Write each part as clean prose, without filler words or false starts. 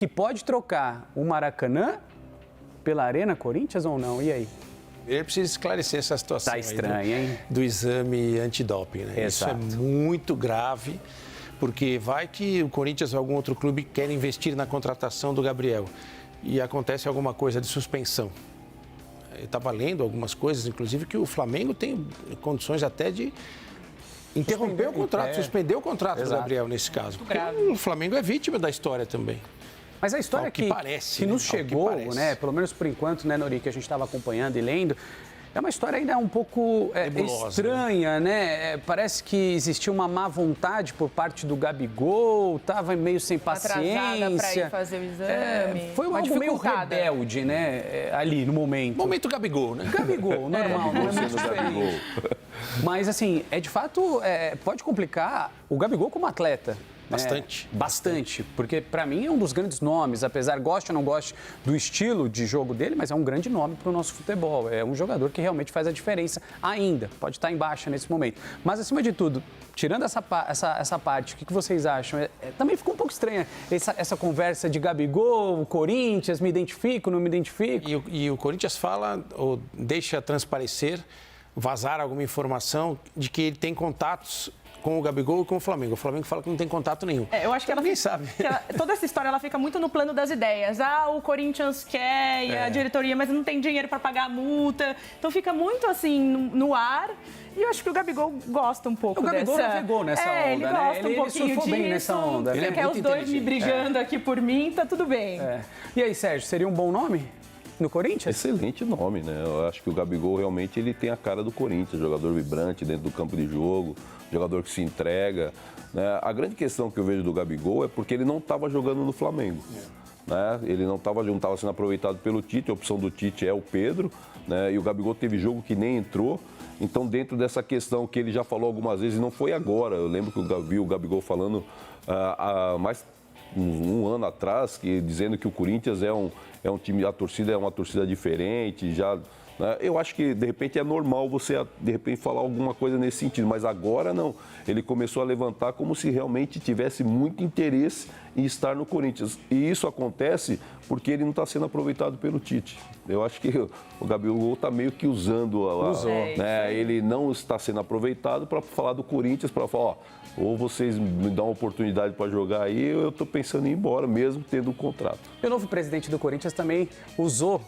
que pode trocar o Maracanã pela Arena Corinthians ou não? E aí? Ele precisa esclarecer essa situação. Tá estranho, hein? Do exame antidoping, né? Exato. Isso é muito grave, porque vai que o Corinthians ou algum outro clube quer investir na contratação do Gabriel e acontece alguma coisa de suspensão. Eu estava lendo algumas coisas, inclusive, que o Flamengo tem condições até de interromper o contrato, suspender o contrato do Gabriel nesse caso. Porque o Flamengo é vítima da história também. Mas a história que nos chegou, né, pelo menos por enquanto, né, Nori, que a gente estava acompanhando e lendo, é uma história ainda um pouco estranha, né? Parece que existiu uma má vontade por parte do Gabigol, estava meio sem paciência. Atrasada para ir fazer o exame. Foi algo meio rebelde, né? Ali, no momento. Momento Gabigol, né? Gabigol, normal, não é muito diferente. Mas, assim, de fato, pode complicar o Gabigol como atleta. Bastante. Bastante, porque para mim é um dos grandes nomes, apesar goste ou não goste do estilo de jogo dele, mas é um grande nome para o nosso futebol. É um jogador que realmente faz a diferença ainda, pode estar em baixa nesse momento. Mas acima de tudo, tirando essa parte, o que vocês acham? Também ficou um pouco estranha essa conversa de Gabigol, Corinthians, me identifico, não me identifico. E o Corinthians fala, ou deixa transparecer, vazar alguma informação de que ele tem contatos com o Gabigol e com o Flamengo. O Flamengo fala que não tem contato nenhum. Eu acho que ninguém sabe. Toda essa história ela fica muito no plano das ideias. O Corinthians quer e a diretoria, mas não tem dinheiro para pagar a multa. Então fica muito assim no ar. E eu acho que o Gabigol gosta um pouco dessa... O Gabigol navegou nessa onda, ele gosta um pouquinho surfou bem nessa onda. Ele quer os dois me brigando aqui por mim, tá tudo bem. E aí, Sérgio, seria um bom nome no Corinthians? Excelente nome, né? Eu acho que o Gabigol realmente ele tem a cara do Corinthians, jogador vibrante dentro do campo de jogo, jogador que se entrega, né? A grande questão que eu vejo do Gabigol é porque ele não estava jogando no Flamengo. Né? Ele não estava sendo aproveitado pelo Tite, a opção do Tite é o Pedro, né? E o Gabigol teve jogo que nem entrou. Então, dentro dessa questão que ele já falou algumas vezes, não foi agora, eu lembro que eu vi o Gabigol falando há mais um ano atrás, dizendo que o Corinthians é um time, a torcida é uma torcida diferente, já... Eu acho que, de repente, é normal você, de repente, falar alguma coisa nesse sentido, mas agora não. Ele começou a levantar como se realmente tivesse muito interesse em estar no Corinthians. E isso acontece porque ele não está sendo aproveitado pelo Tite. Eu acho que o Gabigol está meio que usando, né? Ele não está sendo aproveitado para falar do Corinthians, para falar, ou vocês me dão uma oportunidade para jogar aí, eu estou pensando em ir embora, mesmo tendo um contrato. E o novo presidente do Corinthians também usou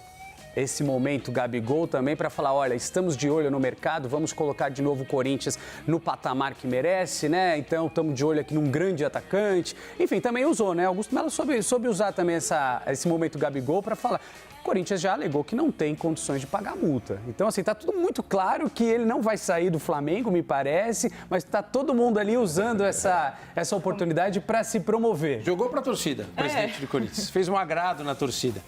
esse momento, Gabigol, também para falar, olha, estamos de olho no mercado, vamos colocar de novo o Corinthians no patamar que merece, né? Então, estamos de olho aqui num grande atacante. Enfim, também usou, né? Augusto Melo soube usar também esse momento Gabigol para falar. O Corinthians já alegou que não tem condições de pagar multa. Então, assim, tá tudo muito claro que ele não vai sair do Flamengo, me parece, mas tá todo mundo ali usando essa oportunidade para se promover. Jogou para a torcida, presidente do Corinthians. Fez um agrado na torcida.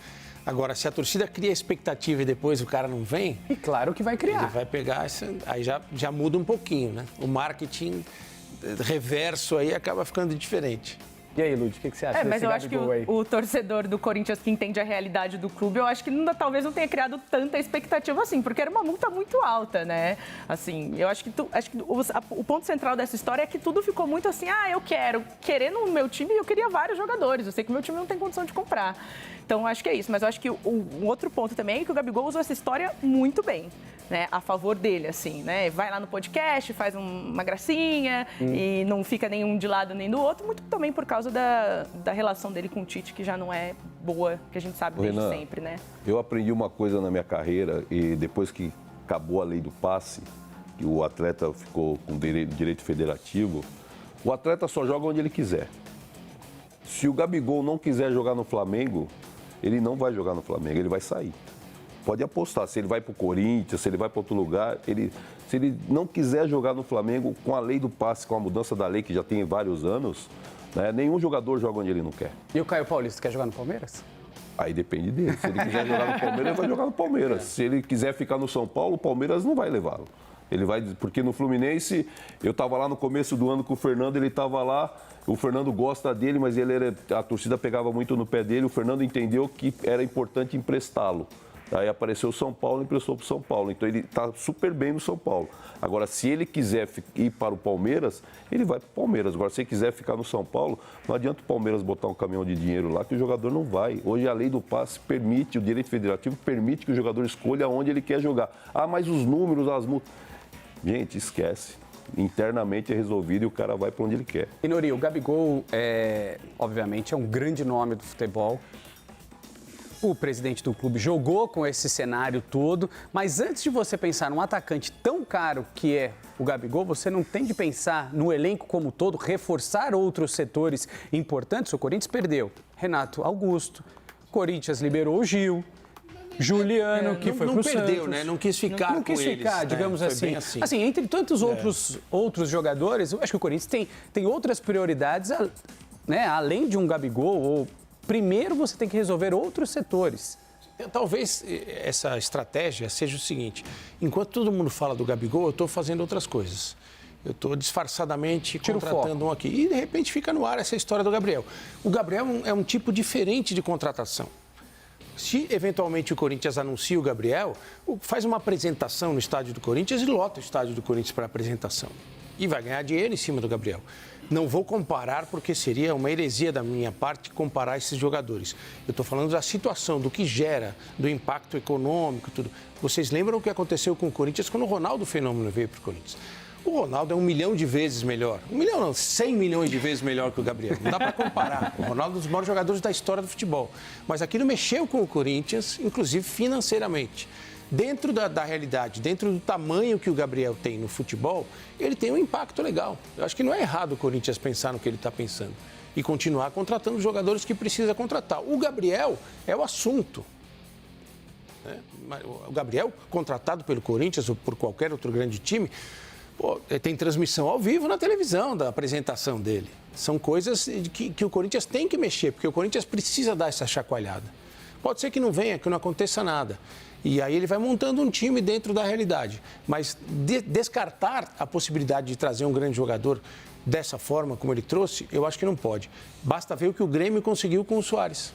Agora, se a torcida cria expectativa e depois o cara não vem... E claro que vai criar. Ele vai pegar, aí já muda um pouquinho, né? O marketing reverso aí acaba ficando diferente. E aí, Lud, o que você acha desse mas eu acho que Gabigol aí? o torcedor do Corinthians que entende a realidade do clube, eu acho que talvez não tenha criado tanta expectativa assim, porque era uma multa muito alta, né? Assim, eu acho que o ponto central dessa história é que tudo ficou muito assim, eu querendo o meu time, eu queria vários jogadores, eu sei que o meu time não tem condição de comprar. Então, eu acho que é isso. Mas eu acho que um outro ponto também é que o Gabigol usou essa história muito bem, né? A favor dele, assim, né? Vai lá no podcast, faz uma gracinha e não fica nenhum de lado nem do outro, muito também por causa da relação dele com o Tite, que já não é boa, que a gente sabe desde sempre, né? Eu aprendi uma coisa na minha carreira e depois que acabou a lei do passe, que o atleta ficou com direito federativo, o atleta só joga onde ele quiser. Se o Gabigol não quiser jogar no Flamengo, ele não vai jogar no Flamengo, ele vai sair. Pode apostar, se ele vai para o Corinthians, se ele vai para outro lugar, se ele não quiser jogar no Flamengo, com a lei do passe, com a mudança da lei, que já tem vários anos, né, nenhum jogador joga onde ele não quer. E o Caio Paulista quer jogar no Palmeiras? Aí depende dele. Se ele quiser jogar no Palmeiras, ele vai jogar no Palmeiras. Se ele quiser ficar no São Paulo, o Palmeiras não vai levá-lo. Ele vai, porque no Fluminense, eu estava lá no começo do ano com o Fernando, ele estava lá, o Fernando gosta dele, mas a torcida pegava muito no pé dele, o Fernando entendeu que era importante emprestá-lo. Aí apareceu o São Paulo, emprestou para o São Paulo. Então ele está super bem no São Paulo. Agora, se ele quiser ir para o Palmeiras, ele vai para o Palmeiras. Agora, se ele quiser ficar no São Paulo, não adianta o Palmeiras botar um caminhão de dinheiro lá, que o jogador não vai. Hoje a lei do passe permite, o direito federativo permite que o jogador escolha onde ele quer jogar. Ah, mas os números, as multas... Gente, esquece. Internamente é resolvido e o cara vai para onde ele quer. E Nori, o Gabigol, obviamente, é um grande nome do futebol. O presidente do clube jogou com esse cenário todo, mas antes de você pensar num atacante tão caro que é o Gabigol, você não tem de pensar no elenco como um todo, reforçar outros setores importantes. O Corinthians perdeu Renato Augusto, o Corinthians liberou o Gil, Juliano, que foi pro Santos. Não perdeu, né? Não quis ficar não quis ficar, eles, digamos assim. Assim, entre tantos outros jogadores, eu acho que o Corinthians tem outras prioridades, né, além de um Gabigol, ou primeiro você tem que resolver outros setores. Talvez essa estratégia seja o seguinte: enquanto todo mundo fala do Gabigol, eu estou fazendo outras coisas. Eu estou disfarçadamente contratando um aqui. E, de repente, fica no ar essa história do Gabriel. O Gabriel é um tipo diferente de contratação. Se, eventualmente, o Corinthians anuncia o Gabriel, faz uma apresentação no estádio do Corinthians e lota o estádio do Corinthians para apresentação. E vai ganhar dinheiro em cima do Gabriel. Não vou comparar, porque seria uma heresia da minha parte comparar esses jogadores. Eu estou falando da situação, do que gera, do impacto econômico, tudo. Vocês lembram o que aconteceu com o Corinthians quando o Ronaldo Fenômeno veio para o Corinthians? O Ronaldo é 1 milhão de vezes melhor. 1 milhão não, 100 milhões de vezes melhor que o Gabriel. Não dá para comparar. O Ronaldo é um dos maiores jogadores da história do futebol. Mas aquilo mexeu com o Corinthians, inclusive financeiramente. Dentro da realidade, dentro do tamanho que o Gabriel tem no futebol, ele tem um impacto legal. Eu acho que não é errado o Corinthians pensar no que ele está pensando e continuar contratando os jogadores que precisa contratar. O Gabriel é o assunto. O Gabriel, contratado pelo Corinthians ou por qualquer outro grande time, tem transmissão ao vivo na televisão da apresentação dele. São coisas que o Corinthians tem que mexer, porque o Corinthians precisa dar essa chacoalhada. Pode ser que não venha, que não aconteça nada. E aí ele vai montando um time dentro da realidade. Mas descartar a possibilidade de trazer um grande jogador dessa forma, como ele trouxe, eu acho que não pode. Basta ver o que o Grêmio conseguiu com o Suárez.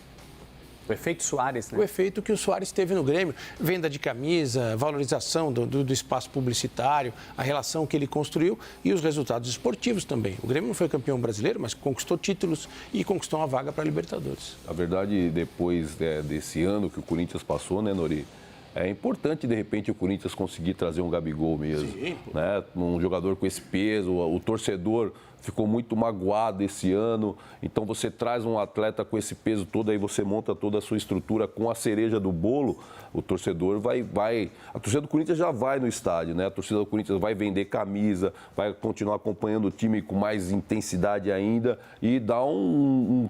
O efeito Suárez, né? O efeito que o Suárez teve no Grêmio. Venda de camisa, valorização do espaço publicitário, a relação que ele construiu e os resultados esportivos também. O Grêmio não foi campeão brasileiro, mas conquistou títulos e conquistou uma vaga para a Libertadores. A verdade, depois desse ano que o Corinthians passou, né, Nori? É importante, de repente, o Corinthians conseguir trazer um Gabigol mesmo. Sim, né? Um jogador com esse peso, o torcedor ficou muito magoado esse ano. Então, você traz um atleta com esse peso todo, aí você monta toda a sua estrutura com a cereja do bolo, o torcedor vai... A torcida do Corinthians já vai no estádio, né? A torcida do Corinthians vai vender camisa, vai continuar acompanhando o time com mais intensidade ainda e dar um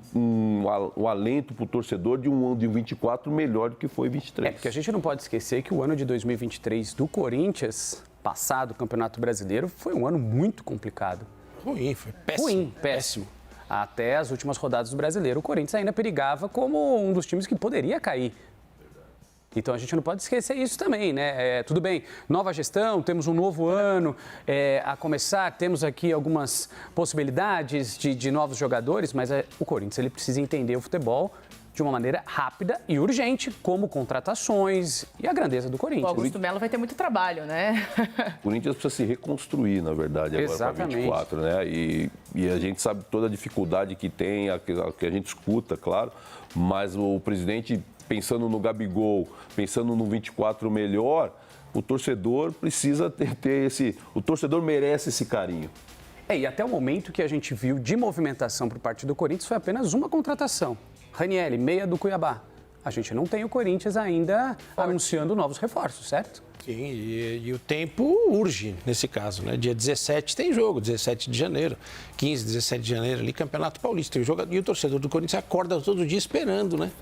alento para o torcedor de um ano de 24 melhor do que foi 23. Porque a gente não pode esquecer que o ano de 2023 do Corinthians, passado o Campeonato Brasileiro, foi um ano muito complicado. Ruim, foi péssimo. Ruim, péssimo. Até as últimas rodadas do Brasileiro, o Corinthians ainda perigava como um dos times que poderia cair. Então a gente não pode esquecer isso também, né? Tudo bem, nova gestão, temos um novo ano a começar, temos aqui algumas possibilidades de novos jogadores, mas o Corinthians ele precisa entender o futebol de uma maneira rápida e urgente, como contratações e a grandeza do Corinthians. O Augusto Melo vai ter muito trabalho, né? O Corinthians precisa se reconstruir, na verdade, agora para 24, né? E a gente sabe toda a dificuldade que tem, a que a gente escuta, claro, mas o presidente, pensando no Gabigol, pensando no 24 melhor, o torcedor precisa ter esse... O torcedor merece esse carinho. E até o momento que a gente viu de movimentação por parte do Corinthians foi apenas uma contratação. Ranieri, meia do Cuiabá. A gente não tem o Corinthians ainda anunciando novos reforços, certo? Sim, e o tempo urge nesse caso, né? Dia 17 tem jogo, 17 de janeiro, 15, 17 de janeiro ali, Campeonato Paulista. E o torcedor do Corinthians acorda todo dia esperando, né?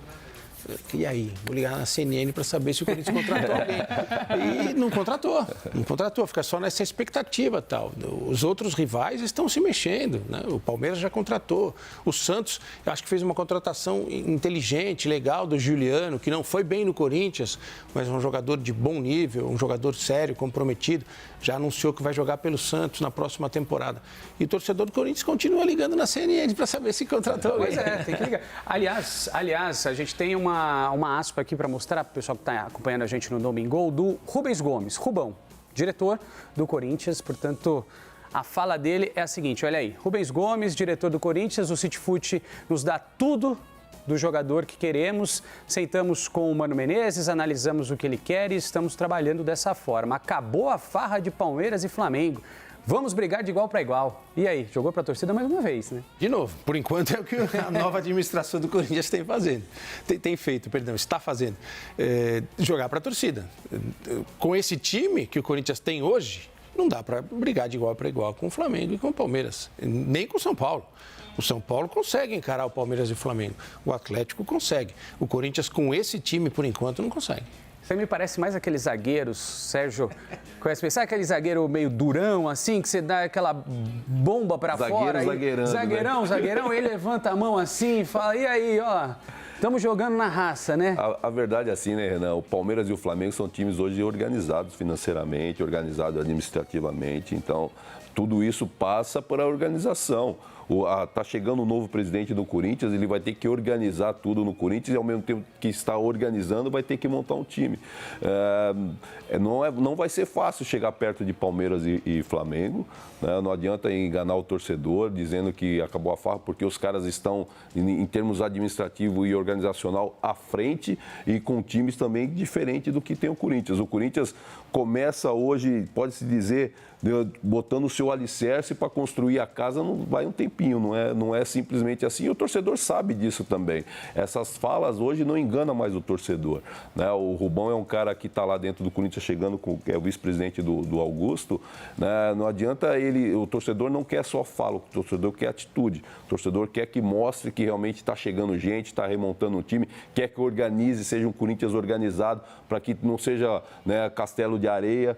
E aí, vou ligar na CNN para saber se o Corinthians contratou alguém. E não contratou, fica só nessa expectativa tal. Os outros rivais estão se mexendo, né? O Palmeiras já contratou. O Santos, eu acho que fez uma contratação inteligente, legal do Juliano, que não foi bem no Corinthians, mas é um jogador de bom nível, um jogador sério, comprometido. Já anunciou que vai jogar pelo Santos na próxima temporada. E o torcedor do Corinthians continua ligando na CNN para saber se contratou alguém. Pois é, tem que ligar. Aliás, a gente tem uma uma aspa aqui para mostrar para o pessoal que está acompanhando a gente no Domingol, do Rubens Gomes, Rubão, diretor do Corinthians. Portanto, a fala dele é a seguinte, olha aí. Rubens Gomes, diretor do Corinthians, o CityFoot nos dá tudo do jogador que queremos. Sentamos com o Mano Menezes, analisamos o que ele quer e estamos trabalhando dessa forma. Acabou a farra de Palmeiras e Flamengo. Vamos brigar de igual para igual. E aí, jogou para a torcida mais uma vez, né? De novo, por enquanto é o que a nova administração do Corinthians está fazendo. Jogar para a torcida. Com esse time que o Corinthians tem hoje, não dá para brigar de igual para igual com o Flamengo e com o Palmeiras, nem com o São Paulo. O São Paulo consegue encarar o Palmeiras e o Flamengo. O Atlético consegue. O Corinthians, com esse time, por enquanto, não consegue. Você me parece mais aqueles zagueiros, Sérgio, conhece? Sabe aquele zagueiro meio durão, assim, que você dá aquela bomba pra fora? Zagueirão, ele levanta a mão assim e fala, e aí, ó, estamos jogando na raça, né? A verdade é assim, né, Renan? O Palmeiras e o Flamengo são times hoje organizados financeiramente, organizados administrativamente, então tudo isso passa por a organização. Está chegando um novo presidente do Corinthians, ele vai ter que organizar tudo no Corinthians e, ao mesmo tempo que está organizando, vai ter que montar um time. Não vai ser fácil chegar perto de Palmeiras e Flamengo, né? Não adianta enganar o torcedor dizendo que acabou a farra, porque os caras estão, em termos administrativo e organizacional, à frente e com times também diferentes do que tem o Corinthians. O Corinthians começa hoje, pode-se dizer, botando o seu alicerce para construir a casa, não vai um tempinho, não é simplesmente assim. E o torcedor sabe disso também. Essas falas hoje não enganam mais o torcedor, né? O Rubão é um cara que está lá dentro do Corinthians chegando, é o vice-presidente do Augusto, né? Não adianta o torcedor não quer só fala, o torcedor quer atitude. O torcedor quer que mostre que realmente está chegando gente, está remontando um time, quer que organize, seja um Corinthians organizado, para que não seja, né, castelo de areia,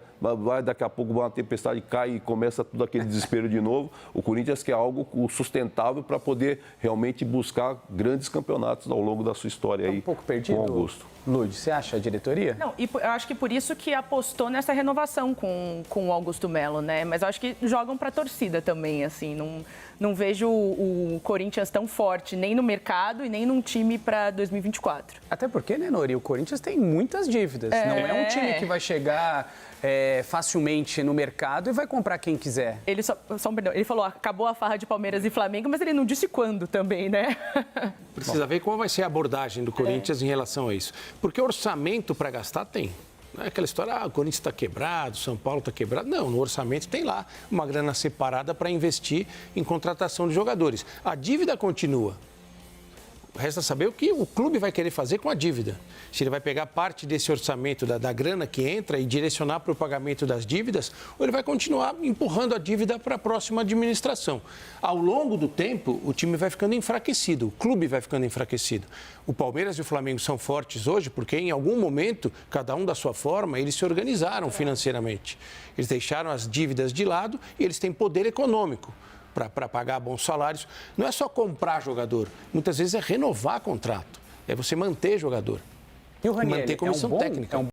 daqui a pouco uma tempestade cai e começa tudo aquele desespero de novo. O Corinthians quer algo sustentável para poder realmente buscar grandes campeonatos ao longo da sua história aí. Um pouco perdido, com Augusto. Lud, você acha a diretoria? Não, e eu acho que por isso que apostou nessa renovação com o Augusto Melo, né? Mas eu acho que jogam para a torcida também, assim. Não vejo o Corinthians tão forte nem no mercado e nem num time para 2024. Até porque, né, Nori, o Corinthians tem muitas dívidas. Não é um time que vai chegar facilmente no mercado e vai comprar quem quiser. Ele falou, acabou a farra de Palmeiras e Flamengo, mas ele não disse quando também, né? Precisa ver qual vai ser a abordagem do Corinthians em relação a isso. Porque orçamento para gastar tem. Não é aquela história, o Corinthians está quebrado, São Paulo está quebrado. Não, no orçamento tem lá uma grana separada para investir em contratação de jogadores. A dívida continua. Resta saber o que o clube vai querer fazer com a dívida. Se ele vai pegar parte desse orçamento da grana que entra e direcionar para o pagamento das dívidas, ou ele vai continuar empurrando a dívida para a próxima administração. Ao longo do tempo, o time vai ficando enfraquecido, o clube vai ficando enfraquecido. O Palmeiras e o Flamengo são fortes hoje porque, em algum momento, cada um da sua forma, eles se organizaram financeiramente. Eles deixaram as dívidas de lado e eles têm poder econômico para pagar bons salários. Não é só comprar jogador, muitas vezes é renovar contrato, é você manter jogador, E o Ranieri, manter comissão técnica.